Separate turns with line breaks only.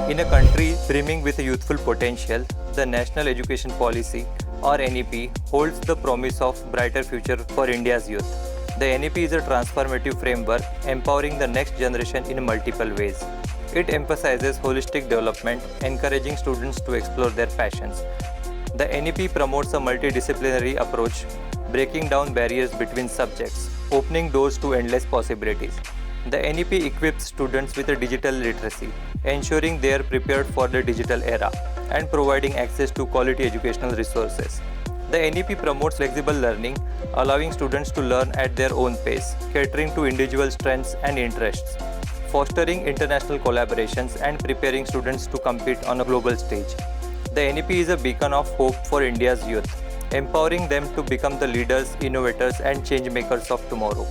In a country brimming with youthful potential, the National Education Policy or NEP holds the promise of brighter future for India's youth. The NEP is a transformative framework empowering the next generation in multiple ways. It emphasizes holistic development, encouraging students to explore their passions. The NEP promotes a multidisciplinary approach, breaking down barriers between subjects, opening doors to endless possibilities. The NEP equips students with a digital literacy, ensuring they are prepared for the digital era and providing access to quality educational resources. The NEP promotes flexible learning, allowing students to learn at their own pace, catering to individual strengths and interests, fostering international collaborations and preparing students to compete on a global stage. The NEP is a beacon of hope for India's youth, empowering them to become the leaders, innovators and change makers of tomorrow.